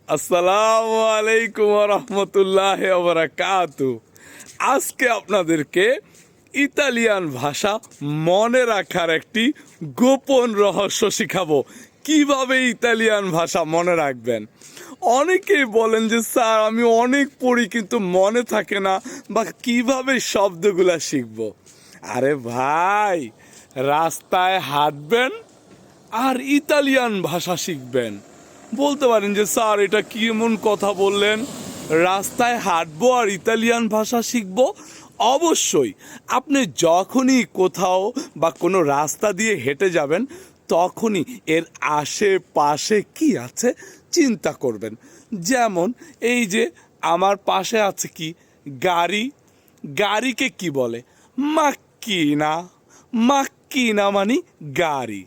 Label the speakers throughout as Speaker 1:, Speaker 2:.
Speaker 1: আসসালামু আলাইকুম রহমতুল্লাহ বারাকাতু। আজকে আপনাদেরকে ইতালিয়ান ভাষা মনে রাখার একটি গোপন রহস্য শিখাবো। কিভাবে ইতালিয়ান ভাষা মনে রাখবেন। অনেকেই বলেন যে স্যার আমি অনেক পড়ি কিন্তু মনে থাকে না, বা কিভাবে শব্দগুলা শিখবো। আরে ভাই, রাস্তায় হাঁটবেন আর ইতালিয়ান ভাষা শিখবেন। বলতে পারেন যে স্যার এটা কি এমন কথা বললেন, রাস্তায় হাঁটবো আর ইতালিয়ান ভাষা শিখবো? অবশ্যই। আপনি যখনই কোথাও বা কোনো রাস্তা দিয়ে হেঁটে যাবেন তখনই এর আশেপাশে কি আছে চিন্তা করবেন। যেমন এই যে আমার পাশে আছে কি গাড়ি, গাড়িকে কি বলে? মাক্কিনা। মাক্কিনা মানে গাড়ি।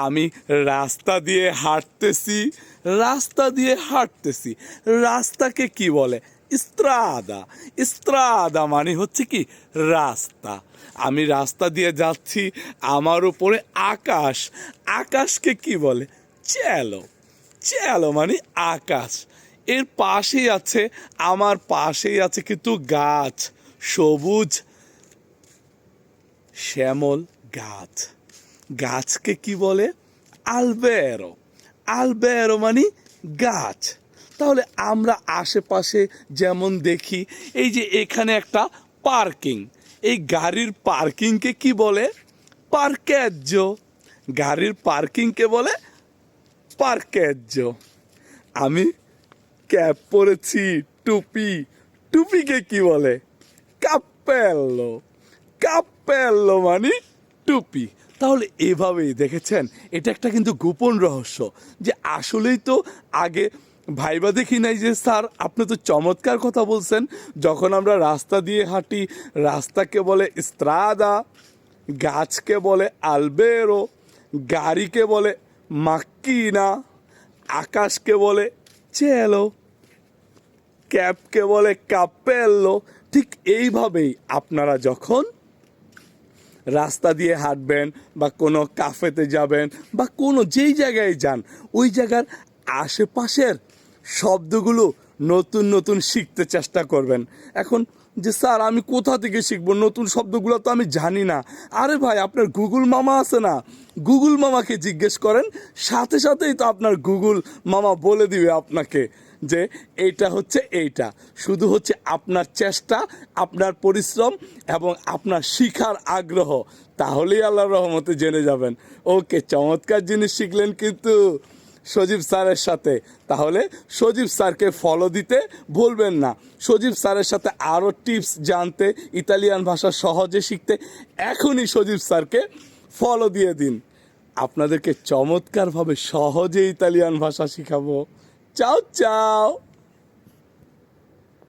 Speaker 1: আমি রাস্তা দিয়ে হাঁটতেছি, রাস্তা দিয়ে হাঁটতেছি, রাস্তাকে কি বলে? স্ত্রাদা। স্ত্রাদা মানে হচ্ছে কি রাস্তা। আমি রাস্তা দিয়ে যাচ্ছি, আমার উপরে আকাশ, আকাশকে কি বলে? চেলো। চেলো মানে আকাশ। এর পাশেই আছে, আমার পাশেই আছে কিন্তু গাছ, সবুজ শ্যামল গাছ। গাছকে কি বলে? আলবেরো। আলবেরো মানে গাছ। তাহলে আমরা আশেপাশে যেমন দেখি, এই যে এখানে একটা পার্কিং, এই গাড়ির পার্কিংকে কি বলে? পার্কেজ্জো। গাড়ির পার্কিংকে বলে পার্কেজ্জো। আমি ক্যাপ পরেছি, টুপি, টুপিকে কি বলে? কাপ্পেল্লো। কাপ্পেল্লো মানে টুপি। তাহলে এভাবেই দেখেছেন, এটা একটা কিন্তু গোপন রহস্য যে আসলেই তো আগে ভাইবা দেখি নাই যে স্যার আপনি তো চমৎকার কথা বলছেন। যখন আমরা রাস্তা দিয়ে হাঁটি, রাস্তাকে বলে স্ত্রাদা, গাছকে বলে আলবেরো, গাড়িকে বলে মাক্কিনা, আকাশকে বলে চেলো, ক্যাপকে বলে কাপ্পেল্লো। ঠিক এইভাবেই আপনারা যখন রাস্তা দিয়ে হাঁটবেন বা কোনো কাফেতে যাবেন বা কোনো যেই জায়গায় যান, ওই জায়গার আশেপাশের শব্দগুলো নতুন নতুন শিখতে চেষ্টা করবেন। এখন যে স্যার আমি কোথা থেকে শিখবো, নতুন শব্দগুলো তো আমি জানি না। আরে ভাই, আপনার গুগল মামা আছে না, গুগল মামাকে জিজ্ঞেস করেন, সাথে সাথেই তো আপনার গুগল মামা বলে দিবে আপনাকে যে এইটা হচ্ছে এইটা। শুধু হচ্ছে আপনার চেষ্টা, আপনার পরিশ্রম এবং আপনার শিখার আগ্রহ, তাহলেই আল্লাহর রহমতে জেনে যাবেন। ওকে, চমৎকার জিনিস শিখলেন কিন্তু সজীব স্যারের সাথে। তাহলে সজীব স্যারকে ফলো দিতে ভুলবেন না। সজীব স্যারের সাথে আরও টিপস জানতে, ইতালিয়ান ভাষা সহজে শিখতে এখনই সজীব স্যারকে ফলো দিয়ে দিন। আপনাদেরকে চমৎকারভাবে সহজে ইতালিয়ান ভাষা শিখাবো। চাও চাও।